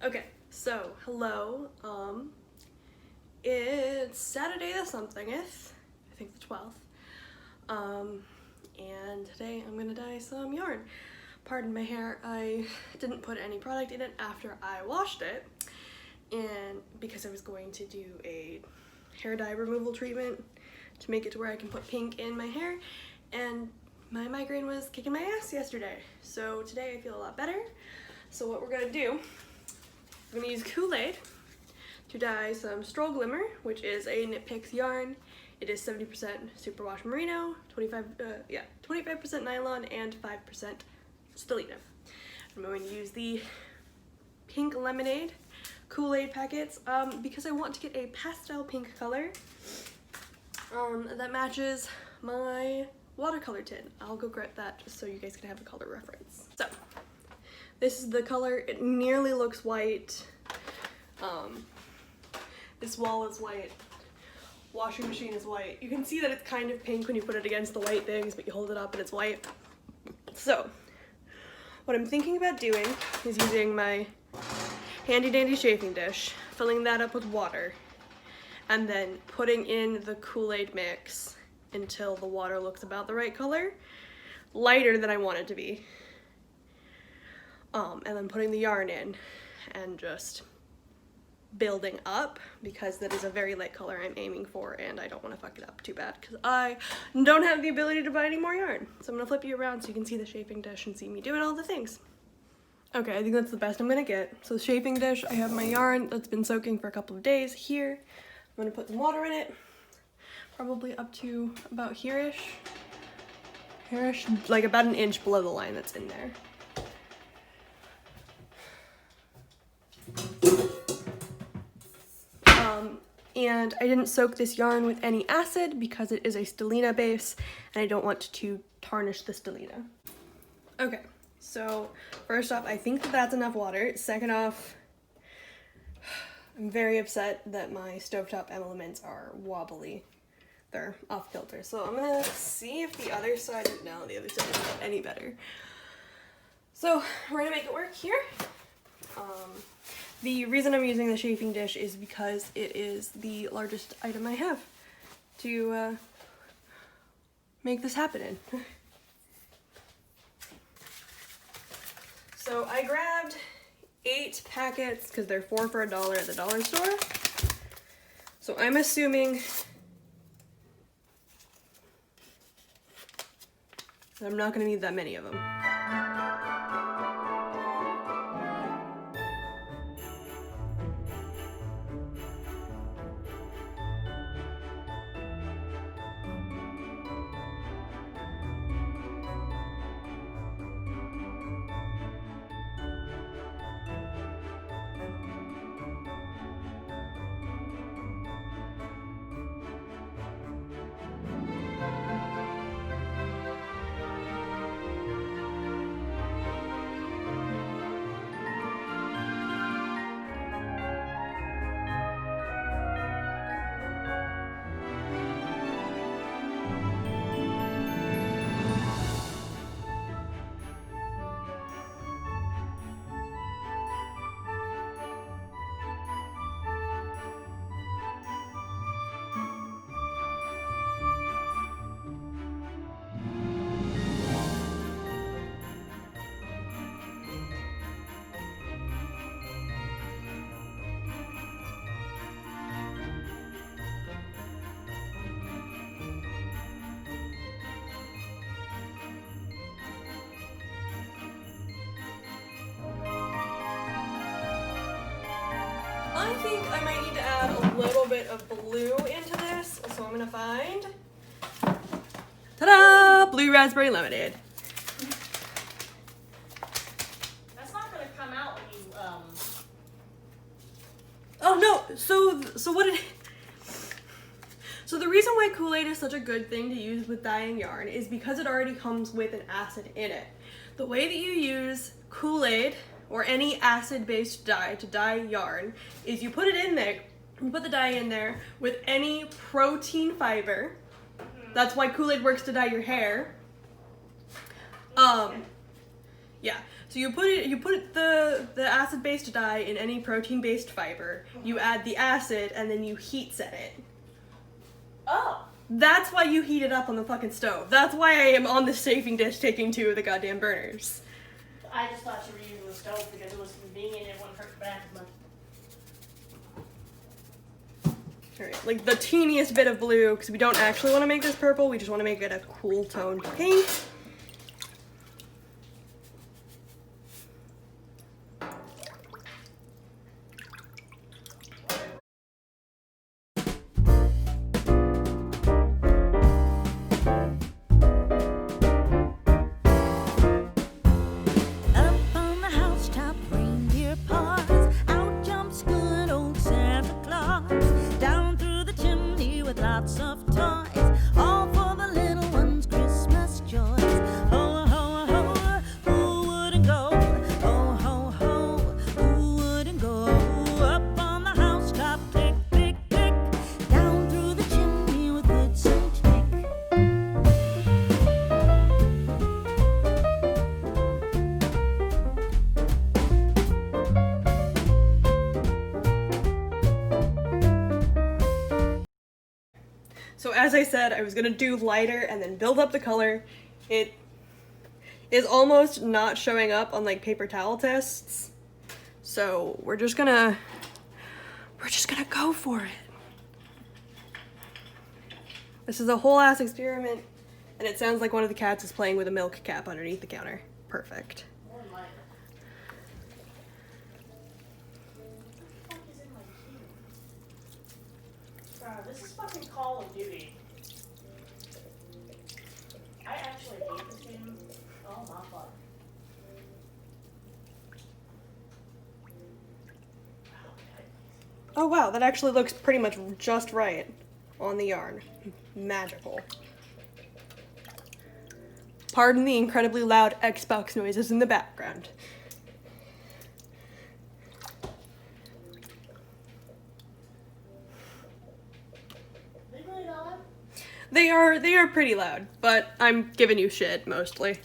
Okay, so hello. It's Saturday the somethingeth, I think the 12th. And today I'm gonna dye some yarn. Pardon my hair, I didn't put any product in it after I washed it, and because I was going to do a hair dye removal treatment to make it to where I can put pink in my hair, and my migraine was kicking my ass yesterday. So today I feel a lot better. So what we're gonna do, I'm gonna use Kool-Aid to dye some Stroll Glimmer, which is a Knit Picks yarn. It is 70% superwash merino, 25% nylon, and 5% stellina. I'm going to use the pink lemonade Kool-Aid packets because I want to get a pastel pink color that matches my watercolor tin. I'll go grab that just so you guys can have a color reference. So this is the color. It nearly looks white. This wall is white. Washing machine is white. You can see that it's kind of pink when you put it against the white things, but you hold it up and it's white. So what I'm thinking about doing is using my handy dandy chafing dish, filling that up with water, and then putting in the Kool-Aid mix until the water looks about the right color, lighter than I want it to be. And then putting the yarn in and just building up, because that is a very light color I'm aiming for and I don't want to fuck it up too bad because I don't have the ability to buy any more yarn. So I'm gonna flip you around so you can see the chafing dish and see me doing all the things. Okay, I think that's the best I'm gonna get. So the chafing dish, I have my yarn that's been soaking for a couple of days here. I'm gonna put some water in it, probably up to about here-ish, like about an inch below the line that's in there. And I didn't soak this yarn with any acid because it is a stellina base and I don't want to tarnish the stellina. Okay, so first off, I think that that's enough water. Second off, I'm very upset that my stovetop elements are wobbly. They're off kilter. So I'm gonna see if the other side, no, the other side is not any better. So we're gonna make it work here. The reason I'm using the chafing dish is because it is the largest item I have to make this happen in. So I grabbed 8 packets because they're 4 for $1 at the dollar store. So I'm assuming that I'm not going to need that many of them. I think I might need to add a little bit of blue into this, so I'm gonna find, ta-da, blue raspberry lemonade. That's not gonna come out when you, Oh no, so what it, so the reason why Kool-Aid is such a good thing to use with dyeing yarn is because it already comes with an acid in it. The way that you use Kool-Aid or any acid-based dye to dye yarn is you put it in there, you put the dye in there with any protein fiber. That's why Kool-Aid works to dye your hair. Yeah. So you put the acid-based dye in any protein-based fiber. You add the acid and then you heat set it. Oh. That's why you heat it up on the fucking stove. That's why I am on the chafing dish taking 2 of the goddamn burners. I just thought you were using the stove because it was convenient and it wouldn't hurt your back as much. Alright, like the teeniest bit of blue, because we don't actually want to make this purple, we just want to make it a cool toned pink. Lots of toys, all for the little ones' Christmas joys. Ho, ho, ho, who wouldn't go? Ho, ho, ho, who wouldn't go? Up on the housetop, click, click, click, down through the chimney with good Saint Nick. So as I said, I was gonna do lighter and then build up the color. It is almost not showing up on like paper towel tests. So we're just gonna go for it. This is a whole ass experiment, and it sounds like one of the cats is playing with a milk cap underneath the counter. Perfect. More lighter. What the fuck is in my queue? Bro, this is fucking Call of Duty. I actually hate this game. Oh my fuck. Oh wow, that actually looks pretty much just right on the yarn. Magical. Pardon the incredibly loud Xbox noises in the background. They really loud? They are pretty loud, but I'm giving you shit mostly.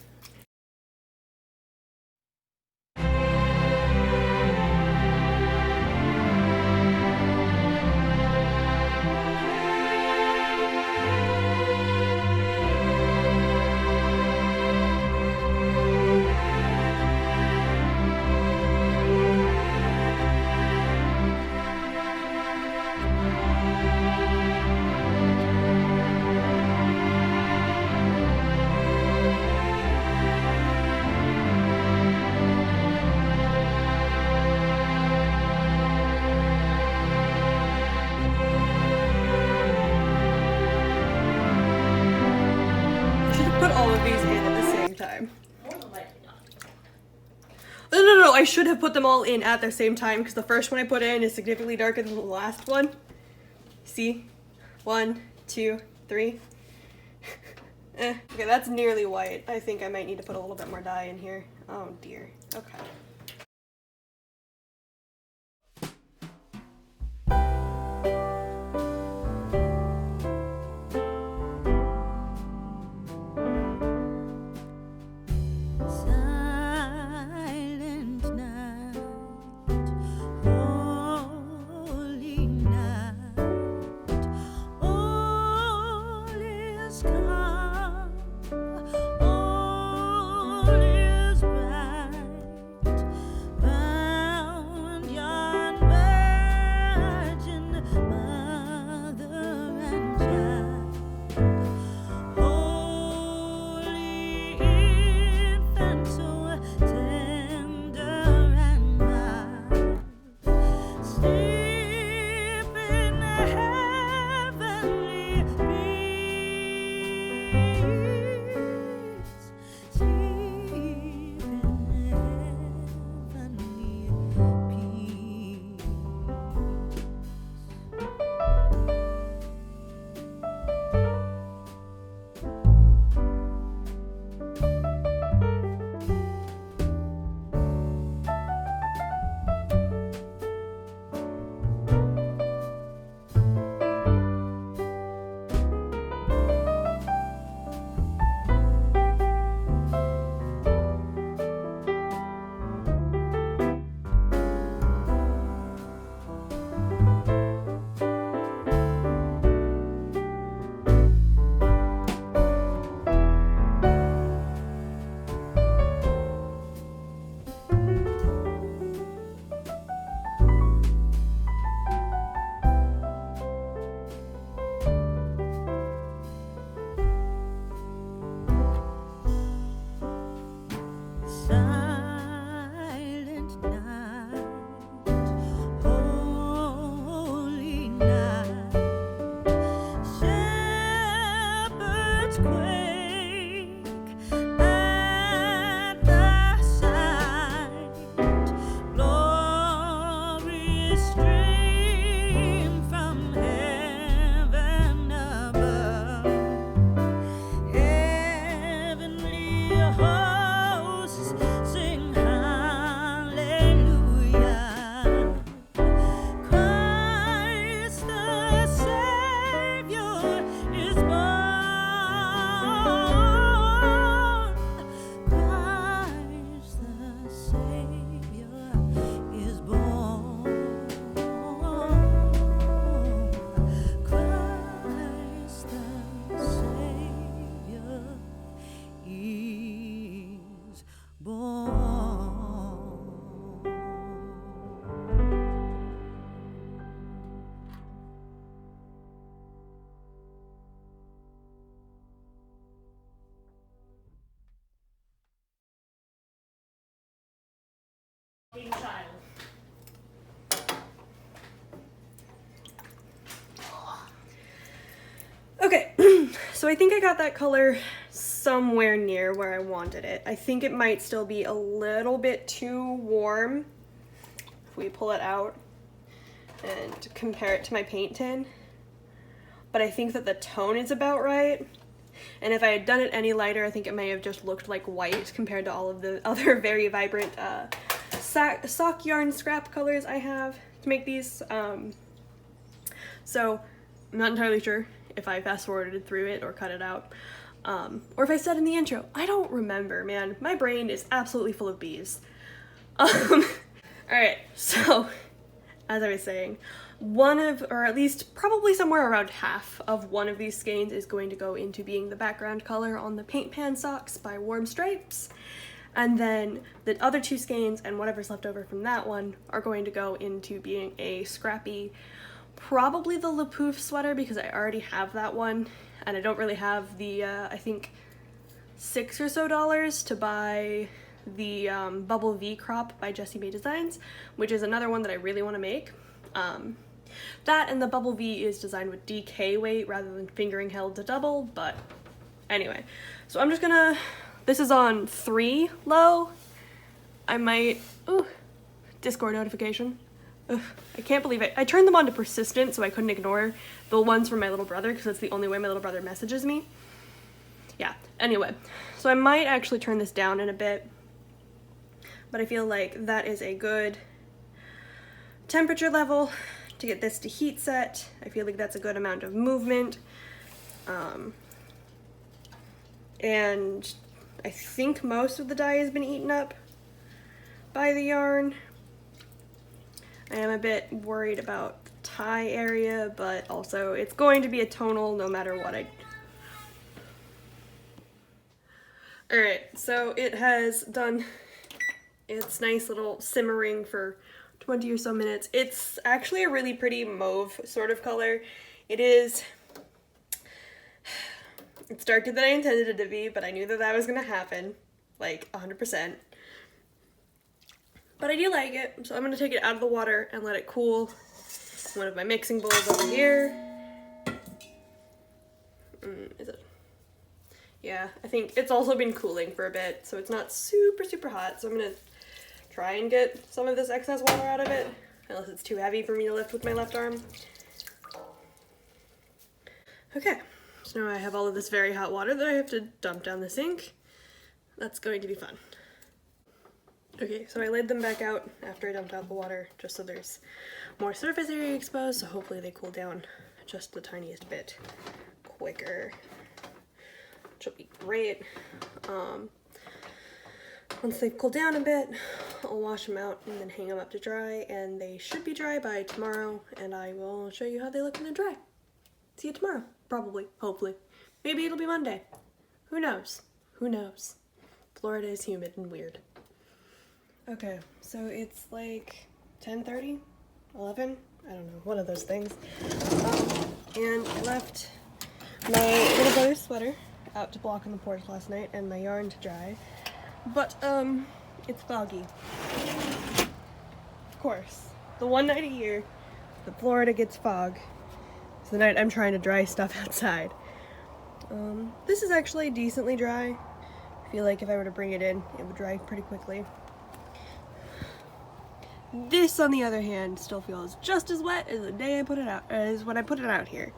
Put all of these in at the same time. More than likely not. No, I should have put them all in at the same time because the first one I put in is significantly darker than the last one. See? 1, 2, 3. Okay, that's nearly white. I think I might need to put a little bit more dye in here. Oh dear. Okay. Silent night, holy night, all is calm, all is bright. Okay, so I think I got that color somewhere near where I wanted it. I think it might still be a little bit too warm if we pull it out and compare it to my paint tin. But I think that the tone is about right. And if I had done it any lighter, I think it may have just looked like white compared to all of the other very vibrant sock yarn scrap colors I have to make these. So I'm not entirely sure if I fast forwarded through it or cut it out. Or if I said in the intro. I don't remember, man. My brain is absolutely full of bees. Alright, so as I was saying, one of, or at least probably somewhere around half of one of these skeins is going to go into being the background color on the Paint Pan Socks by Warm Stripes. And then the other two skeins and whatever's left over from that one are going to go into being a scrappy, probably the Le Pouf sweater, because I already have that one and I don't really have the, I think $6 or so to buy the Bubble V crop by Jessie May Designs, which is another one that I really want to make. That and the Bubble V is designed with DK weight rather than fingering held to double, but anyway. So I'm just gonna, this is on 3 low. I might, ooh, Discord notification. Ugh, I can't believe it. I turned them on to persistent so I couldn't ignore the ones from my little brother because that's the only way my little brother messages me. Yeah, anyway. So I might actually turn this down in a bit, but I feel like that is a good temperature level to get this to heat set. I feel like that's a good amount of movement. And I think most of the dye has been eaten up by the yarn. I am a bit worried about the tie area, but also it's going to be a tonal no matter what I... Alright, so it has done its nice little simmering for 20 or so minutes. It's actually a really pretty mauve sort of color. It's darker than I intended it to be, but I knew that that was gonna happen, like 100%. But I do like it, so I'm gonna take it out of the water and let it cool. One of my mixing bowls over here. Is it? Yeah, I think it's also been cooling for a bit, so it's not super, super hot, so I'm gonna try and get some of this excess water out of it, unless it's too heavy for me to lift with my left arm. Okay, so now I have all of this very hot water that I have to dump down the sink. That's going to be fun. Okay, so I laid them back out after I dumped out the water, just so there's more surface area exposed, so hopefully they cool down just the tiniest bit quicker, which will be great. Once they've cooled down a bit, I'll wash them out and then hang them up to dry, and they should be dry by tomorrow, and I will show you how they look when they're dry. See you tomorrow, probably, hopefully. Maybe it'll be Monday. Who knows? Who knows? Florida is humid and weird. Okay, so it's like 10:30, 11, I don't know, one of those things. And I left my little brother's sweater out to block on the porch last night and my yarn to dry. But, it's foggy. Of course. The one night a year that Florida gets fog is the night I'm trying to dry stuff outside. This is actually decently dry. I feel like if I were to bring it in, it would dry pretty quickly. This, on the other hand, still feels just as wet as the day I put it out, as when I put it out here.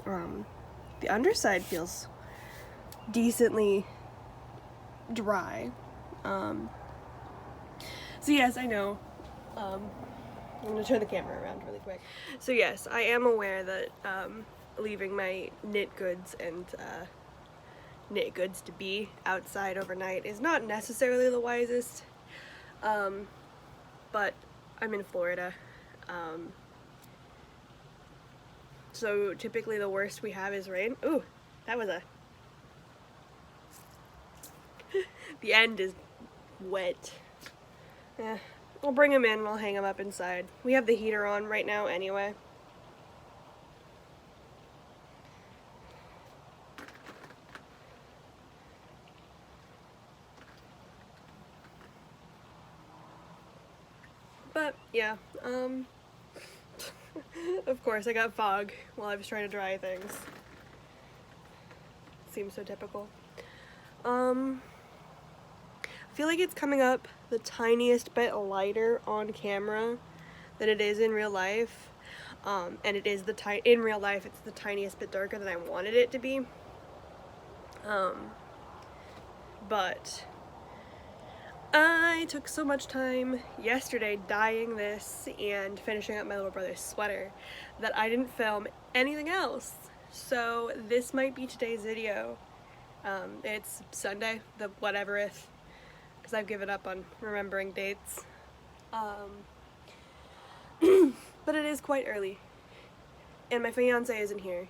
The underside feels decently dry. So yes, I know. I'm gonna turn the camera around really quick. So yes, I am aware that leaving my knit goods and knit goods to be outside overnight is not necessarily the wisest. But I'm in Florida. So typically the worst we have is rain. Ooh, that was a... The end is wet. Yeah, I'll bring them in and I'll hang them up inside. We have the heater on right now anyway. But yeah, of course I got fog while I was trying to dry things. seems so typical. I feel like it's coming up the tiniest bit lighter on camera than it is in real life. And it is in real life it's the tiniest bit darker than I wanted it to be. But I took so much time yesterday dyeing this and finishing up my little brother's sweater that I didn't film anything else. So this might be today's video. It's Sunday, the whatevereth, because I've given up on remembering dates. But it is quite early. And my fiance isn't here.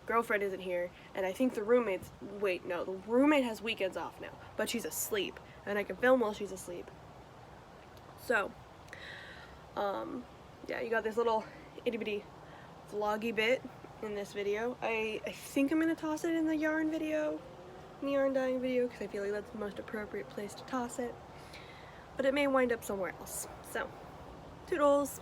Girlfriend isn't here. And I think the roommate's, wait, no, the roommate has weekends off now, but she's asleep. And I can film while she's asleep. So, yeah, you got this little itty-bitty vloggy bit in this video. I think I'm gonna toss it in the yarn video, in the yarn dyeing video, because I feel like that's the most appropriate place to toss it. But it may wind up somewhere else. So, toodles!